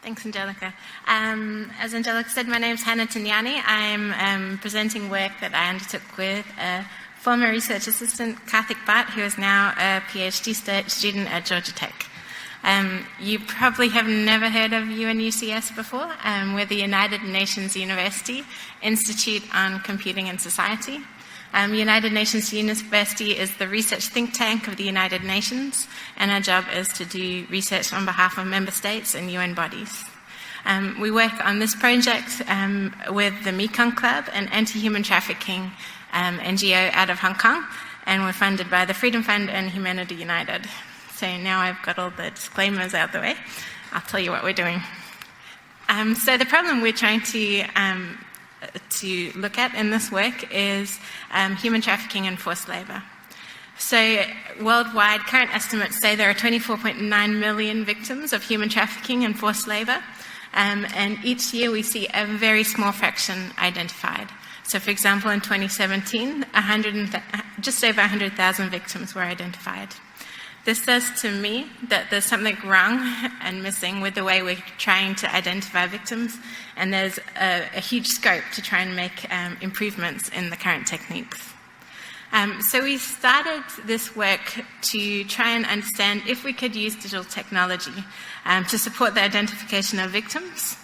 Thanks, Angelica. As Angelica said, my name is Thinyane. I'm presenting work that I undertook with a former research assistant, Karthik Bhat, who is now a PhD student at Georgia Tech. You probably have never heard of UNUCS before. We're the United Nations University Institute on Computing and Society. United Nations University is the research think tank of the United Nations, and our job is to do research on behalf of member states and UN bodies. We work on this project with the Mekong Club, an anti-human trafficking NGO out of Hong Kong, and we're funded by the Freedom Fund and Humanity United. So now I've got all the disclaimers out the way, I'll tell you what we're doing. So the problem we're trying to look at in this work is human trafficking and forced labour. So worldwide, current estimates say there are 24.9 million victims of human trafficking and forced labour, and each year we see a very small fraction identified. So for example, in 2017, just over 100,000 victims were identified. This says to me that there's something wrong and missing with the way we're trying to identify victims, and there's a huge scope to try and make improvements in the current techniques. So we started this work to try and understand if we could use digital technology to support the identification of victims.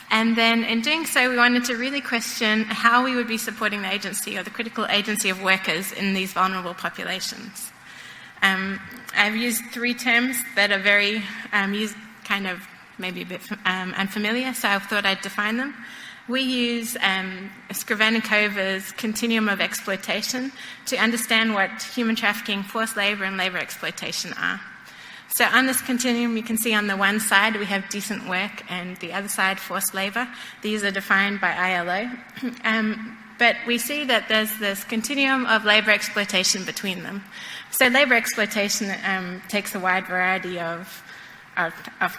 And then in doing so, we wanted to really question how we would be supporting the agency or the critical agency of workers in these vulnerable populations. I've used three terms that are very kind of maybe a bit unfamiliar, so I thought I'd define them. We use Scrivenikova's continuum of exploitation to understand what human trafficking, forced labour and labour exploitation are. So on this continuum, you can see on the one side we have decent work and the other side forced labour. These are defined by ILO. But we see that there's this continuum of labour exploitation between them. So labour exploitation takes a wide variety of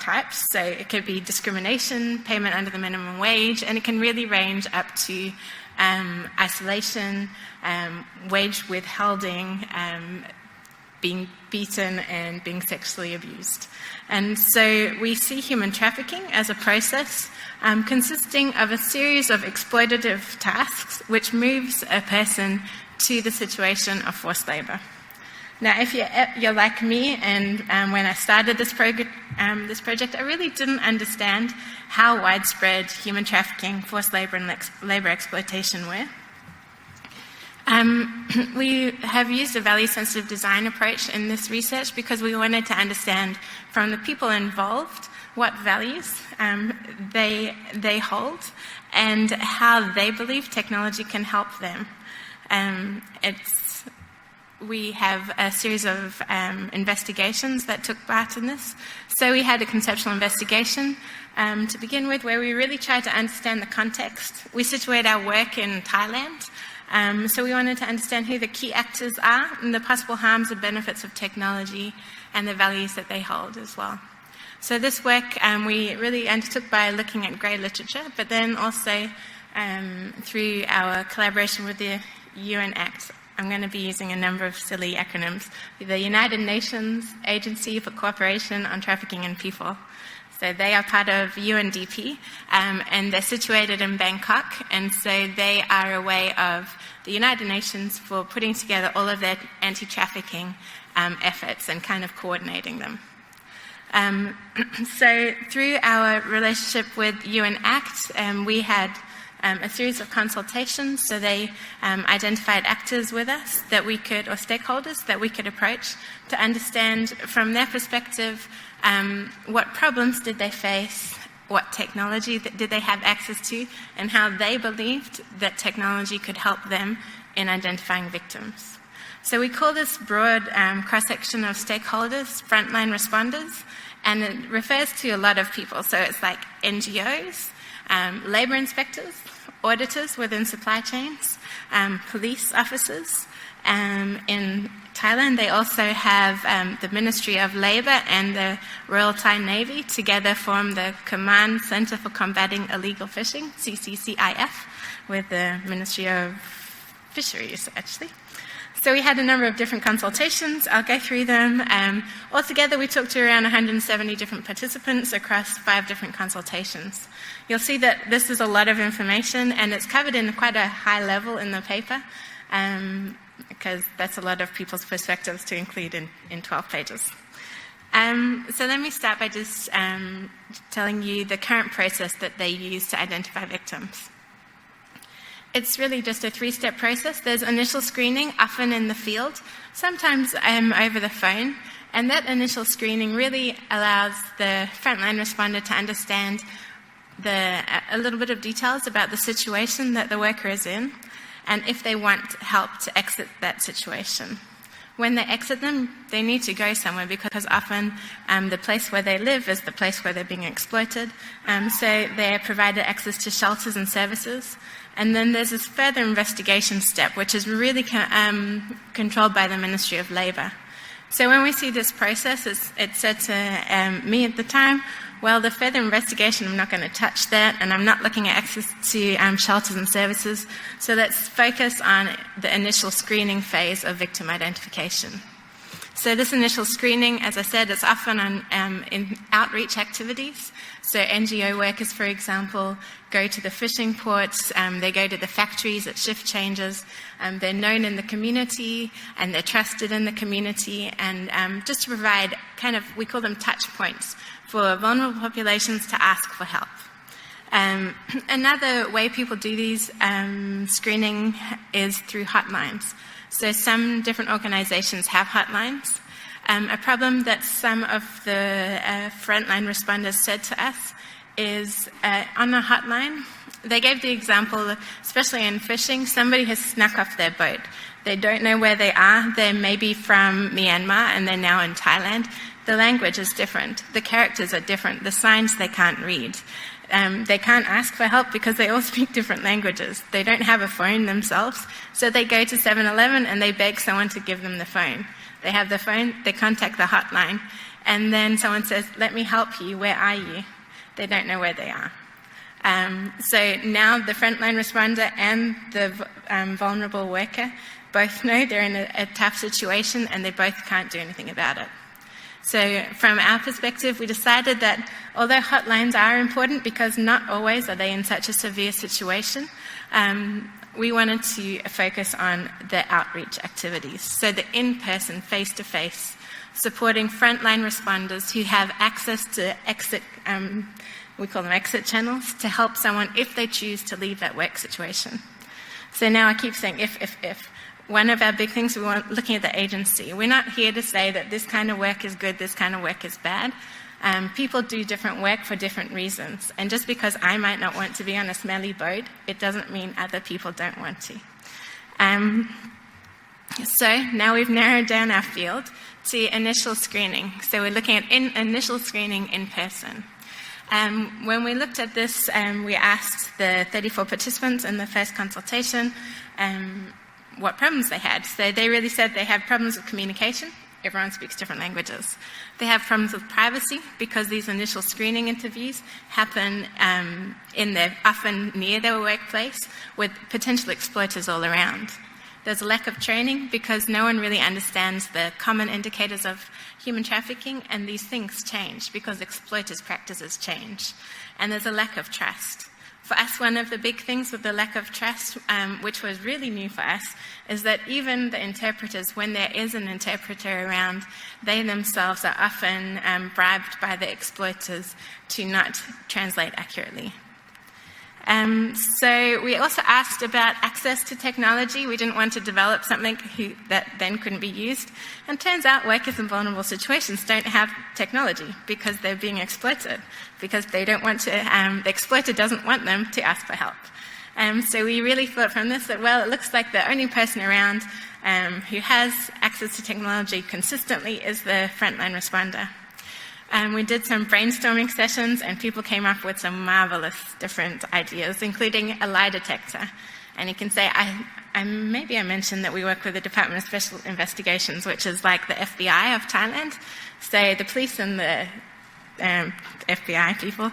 types. So it could be discrimination, payment under the minimum wage, and it can really range up to isolation, wage withholding, being beaten and being sexually abused. And so we see human trafficking as a process consisting of a series of exploitative tasks which moves a person to the situation of forced labour. Now, if you're like me, and when I started this project, I really didn't understand how widespread human trafficking, forced labour and labour exploitation were. We have used a value-sensitive design approach in this research because we wanted to understand from the people involved what values they hold and how they believe technology can help them. We have a series of investigations that took part in this. So we had a conceptual investigation to begin with, where we really tried to understand the context. We situate our work in Thailand. So we wanted to understand who the key actors are and the possible harms and benefits of technology and the values that they hold as well. So this work we really undertook by looking at grey literature, but then also through our collaboration with the UN Act. I'm going to be using a number of silly acronyms. The United Nations Agency for Cooperation on Trafficking in People. So they are part of UNDP, and they're situated in Bangkok, and so they are a way of the United Nations for putting together all of their anti-trafficking efforts and kind of coordinating them. So through our relationship with UN Act, we had a series of consultations. So they identified actors with us that we could, or stakeholders that we could approach to understand from their perspective what problems did they face, what technology did they have access to, and how they believed that technology could help them in identifying victims. So we call this broad cross-section of stakeholders frontline responders, and it refers to a lot of people. So it's like NGOs, labour inspectors, auditors within supply chains, police officers. In Thailand, they also have the Ministry of Labour and the Royal Thai Navy together form the Command Centre for Combating Illegal Fishing, CCCIF, with the Ministry of Fisheries, actually. So we had a number of different consultations. I'll go through them. Altogether, we talked to around 170 different participants across 5 different consultations. You'll see that this is a lot of information, and it's covered in quite a high level in the paper, because that's a lot of people's perspectives to include in 12 pages. So let me start by just telling you the current process that they use to identify victims. It's really just a 3-step process. There's initial screening, often in the field, sometimes over the phone, and that initial screening really allows the frontline responder to understand a little bit of details about the situation that the worker is in, and if they want help to exit that situation. When they exit them, they need to go somewhere, because often the place where they live is the place where they're being exploited. So they're provided access to shelters and services. And then there's this further investigation step, which is really controlled by the Ministry of Labour. So when we see this process, it said to me at the time, well, the further investigation, I'm not going to touch that, and I'm not looking at access to shelters and services. So let's focus on the initial screening phase of victim identification. So this initial screening, as I said, is often in outreach activities. So NGO workers, for example, go to the fishing ports, they go to the factories at shift changes, they're known in the community and they're trusted in the community, and just to provide we call them touch points for vulnerable populations to ask for help. Another way people do these screening is through hotlines. So some different organizations have hotlines. A problem that some of the frontline responders said to us is on a hotline, they gave the example, especially in fishing, somebody has snuck off their boat. They don't know where they are. They're maybe from Myanmar and they're now in Thailand. The language is different. The characters are different. The signs they can't read. They can't ask for help because they all speak different languages. They don't have a phone themselves, so they go to 7-Eleven and they beg someone to give them the phone. They have the phone, they contact the hotline, and then someone says, "Let me help you, where are you?" They don't know where they are. So now the frontline responder and the vulnerable worker both know they're in a tough situation and they both can't do anything about it. So from our perspective, we decided that although hotlines are important because not always are they in such a severe situation, we wanted to focus on the outreach activities. So the in-person, face-to-face, supporting frontline responders who have access to exit, we call them exit channels, to help someone if they choose to leave that work situation. So now I keep saying if. One of our big things, we want looking at the agency. We're not here to say that this kind of work is good, this kind of work is bad. People do different work for different reasons. And just because I might not want to be on a smelly boat, it doesn't mean other people don't want to. So now we've narrowed down our field to initial screening. So we're looking at initial screening in person. When we looked at this, we asked the 34 participants in the first consultation what problems they had. So they really said they have problems with communication. Everyone speaks different languages. They have problems with privacy because these initial screening interviews happen often near their workplace with potential exploiters all around. There's a lack of training because no one really understands the common indicators of human trafficking, and these things change because exploiters' practices change. And there's a lack of trust. For us, one of the big things with the lack of trust, which was really new for us, is that even the interpreters, when there is an interpreter around, they themselves are often bribed by the exploiters to not translate accurately. So we also asked about access to technology. We didn't want to develop something that then couldn't be used. And turns out workers in vulnerable situations don't have technology because they're being exploited, because they don't want to, the exploiter doesn't want them to ask for help. So we really thought from this that, well, it looks like the only person around who has access to technology consistently is the frontline responder. We did some brainstorming sessions and people came up with some marvelous different ideas, including a lie detector. And you can say, maybe I mentioned that we work with the Department of Special Investigations, which is like the FBI of Thailand. So the police and the FBI people,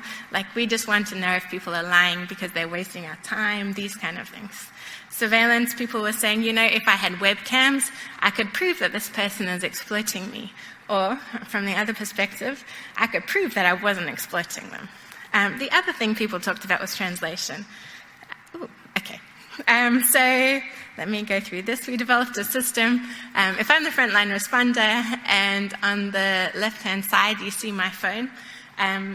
we just want to know if people are lying because they're wasting our time, these kind of things. Surveillance, people were saying, if I had webcams, I could prove that this person is exploiting me. Or, from the other perspective, I could prove that I wasn't exploiting them. The other thing people talked about was translation. Ooh, okay. So let me go through this. We developed a system. If I'm the frontline responder and on the left-hand side you see my phone,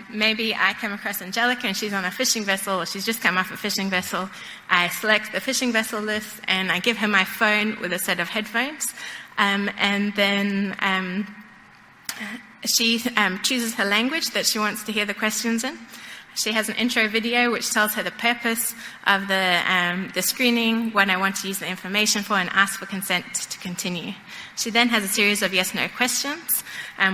maybe I come across Angelica and she's on a fishing vessel, or she's just come off a fishing vessel. I select the fishing vessel list and I give her my phone with a set of headphones. And then she chooses her language that she wants to hear the questions in. She has an intro video which tells her the purpose of the screening, what I want to use the information for, and asks for consent to continue. She then has a series of yes-no questions,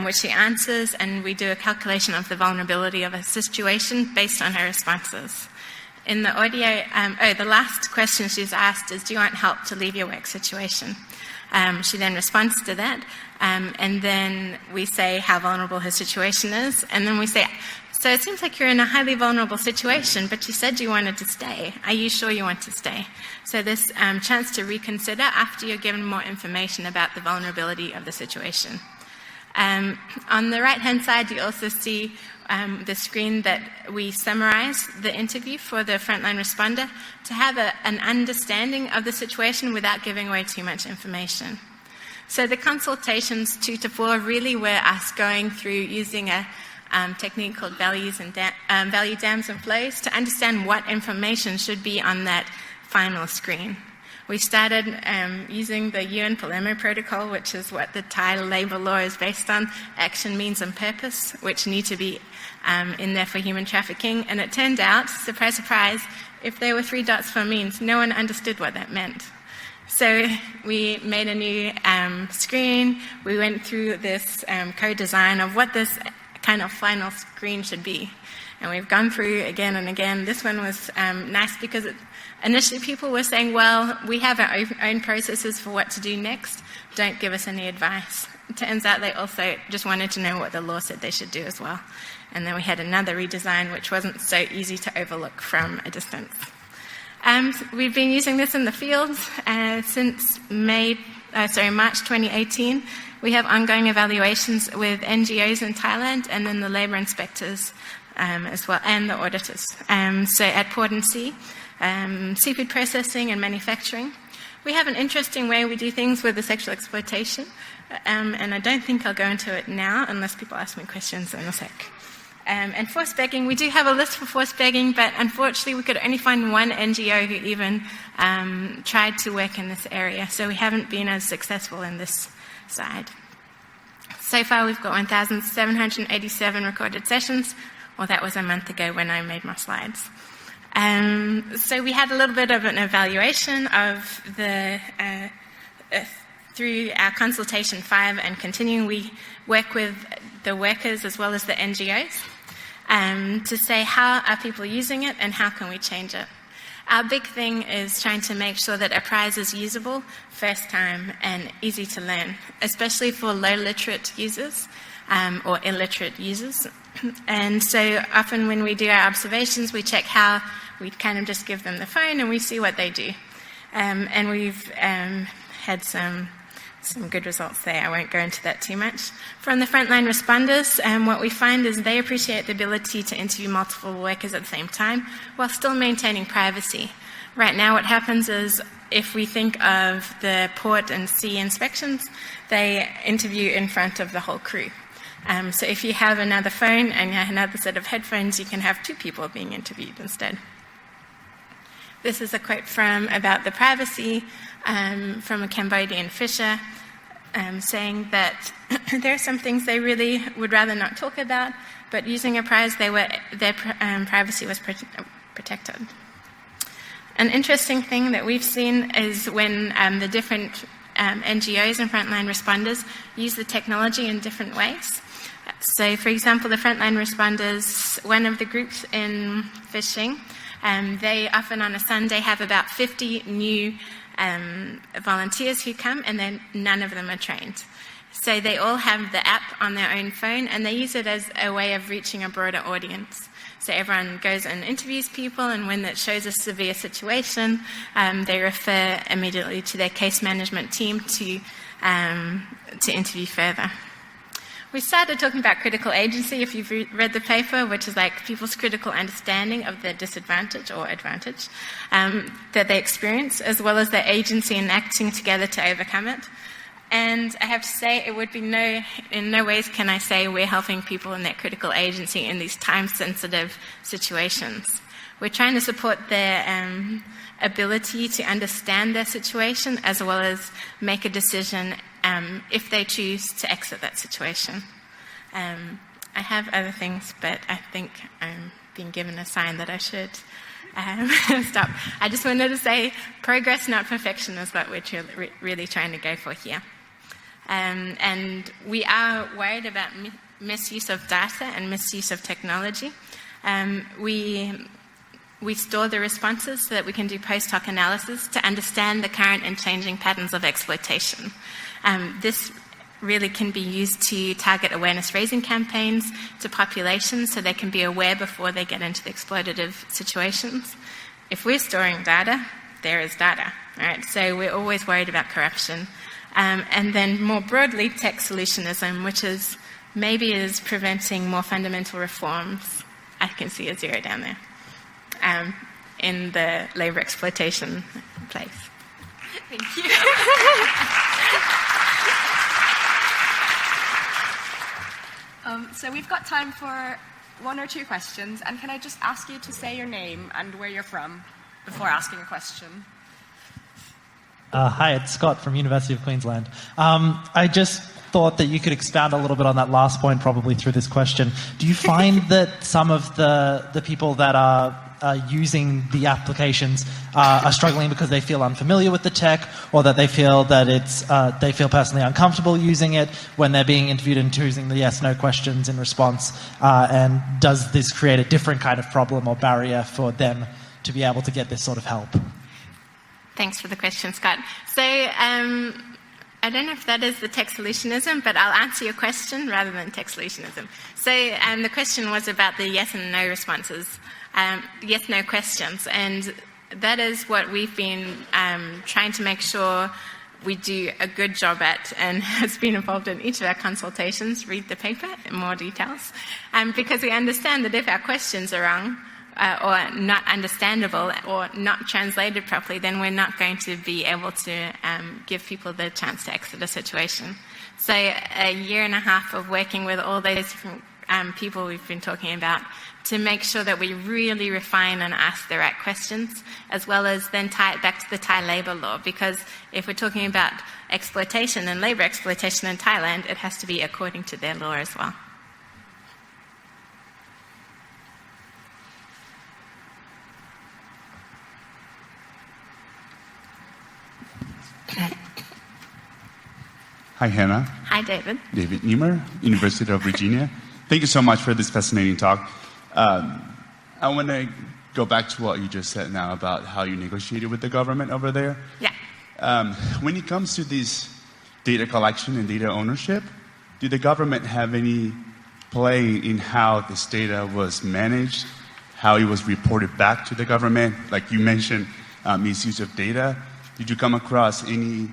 which she answers, and we do a calculation of the vulnerability of a situation based on her responses. In the audio, the last question she's asked is, do you want help to leave your work situation? She then responds to that, and then we say how vulnerable her situation is, and then we say, so it seems like you're in a highly vulnerable situation, but you said you wanted to stay. Are you sure you want to stay? So this chance to reconsider after you're given more information about the vulnerability of the situation. On the right-hand side, you also see the screen that we summarize the interview for the frontline responder to have an understanding of the situation without giving away too much information. So the consultations 2 to 4 really were us going through using a technique called value dams and flows to understand what information should be on that final screen. We started using the UN Palermo Protocol, which is what the Thai labour law is based on, action, means and purpose, which need to be in there for human trafficking. And it turned out, surprise, surprise, if there were 3 dots for means, no one understood what that meant. So we made a new screen. We went through this co-design of what this kind of final screen should be. And we've gone through again and again. This one was nice because initially people were saying, well, we have our own processes for what to do next. Don't give us any advice. It turns out they also just wanted to know what the law said they should do as well. And then we had another redesign, which wasn't so easy to overlook from a distance. We've been using this in the field since March 2018. We have ongoing evaluations with NGOs in Thailand and then the labour inspectors as well, and the auditors. So at Port and Sea, seafood processing and manufacturing. We have an interesting way we do things with the sexual exploitation, and I don't think I'll go into it now unless people ask me questions in a sec. And forced begging, we do have a list for forced begging, but unfortunately we could only find one NGO who even tried to work in this area, so we haven't been as successful in this side. So far we've got 1,787 recorded sessions. Well, that was a month ago when I made my slides. So we had a little bit of an evaluation of the through our consultation 5 and continuing. We work with the workers as well as the NGOs to say how are people using it and how can we change it. Our big thing is trying to make sure that Apprise is usable first time and easy to learn, especially for low literate users or illiterate users. And so often when we do our observations, we check how we kind of just give them the phone and we see what they do. And we've had some good results there. I won't go into that too much. From the frontline responders, what we find is they appreciate the ability to interview multiple workers at the same time while still maintaining privacy. Right now what happens is if we think of the port and sea inspections, they interview in front of the whole crew. So if you have another phone and another set of headphones, you can have 2 people being interviewed instead. This is a quote about the privacy from a Cambodian fisher saying that there are some things they really would rather not talk about, but using Apprise, their privacy was protected. An interesting thing that we've seen is when the different NGOs and frontline responders use the technology in different ways. So, for example, the frontline responders, one of the groups in fishing, they often on a Sunday have about 50 new volunteers who come, and then none of them are trained. So they all have the app on their own phone, and they use it as a way of reaching a broader audience. So everyone goes and interviews people, and when it shows a severe situation, they refer immediately to their case management team to interview further. We started talking about critical agency, if you've read the paper, which is like people's critical understanding of their disadvantage or advantage that they experience, as well as their agency in acting together to overcome it. And I have to say, it would be in no ways can I say we're helping people in their critical agency in these time-sensitive situations. We're trying to support their ability to understand their situation, as well as make a decision if they choose to exit that situation. I have other things, but I think I'm being given a sign that I should stop. I just wanted to say progress, not perfection, is what we're really trying to go for here. And we are worried about misuse of data and misuse of technology. We store the responses so that we can do post-hoc analysis to understand the current and changing patterns of exploitation. This really can be used to target awareness-raising campaigns to populations so they can be aware before they get into the exploitative situations. If we're storing data, there is data. All right? So we're always worried about corruption. And then more broadly, tech solutionism, which is preventing more fundamental reforms. I can see a 0 down there. In the labour exploitation place. Thank you. So we've got time for 1 or 2 questions, and can I just ask you to say your name and where you're from before asking a question? Hi, it's Scott from University of Queensland. I just thought that you could expound a little bit on that last point, probably through this question. Do you find that some of the people that are using the applications are struggling because they feel unfamiliar with the tech, or that they feel that they feel personally uncomfortable using it when they're being interviewed and choosing the yes/no questions in response? And does this create a different kind of problem or barrier for them to be able to get this sort of help? Thanks for the question, Scott. So I don't know if that is the tech solutionism, but I'll answer your question rather than tech solutionism. So the question was about the yes and no responses, yes/no questions, and that is what we've been trying to make sure we do a good job at, and has been involved in each of our consultations. Read the paper in more details, because we understand that if our questions are wrong, or not understandable or not translated properly, then we're not going to be able to give people the chance to exit a situation. So 1.5 years of working with all those different people we've been talking about to make sure that we really refine and ask the right questions, as well as then tie it back to the Thai labour law, because if we're talking about exploitation and labour exploitation in Thailand, it has to be according to their law as well. Hi, Hannah. Hi, David. David Niemer, University of Virginia. Thank you so much for this fascinating talk. I want to go back to what you just said now about how you negotiated with the government over there. Yeah. When it comes to this data collection and data ownership, did the government have any play in how this data was managed, how it was reported back to the government? Like you mentioned, misuse of data. Did you come across any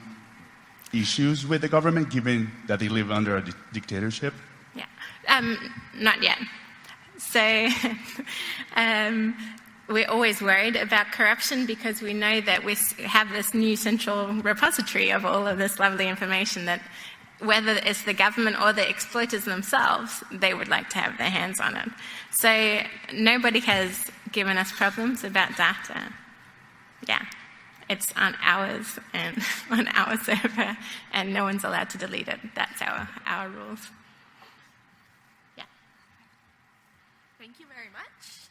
issues with the government, given that they live under a dictatorship? Yeah, not yet. So we're always worried about corruption because we know that we have this new central repository of all of this lovely information that whether it's the government or the exploiters themselves, they would like to have their hands on it. So nobody has given us problems about data. Yeah. It's on ours and on our server, and no one's allowed to delete it. That's our rules. Yeah. Thank you very much.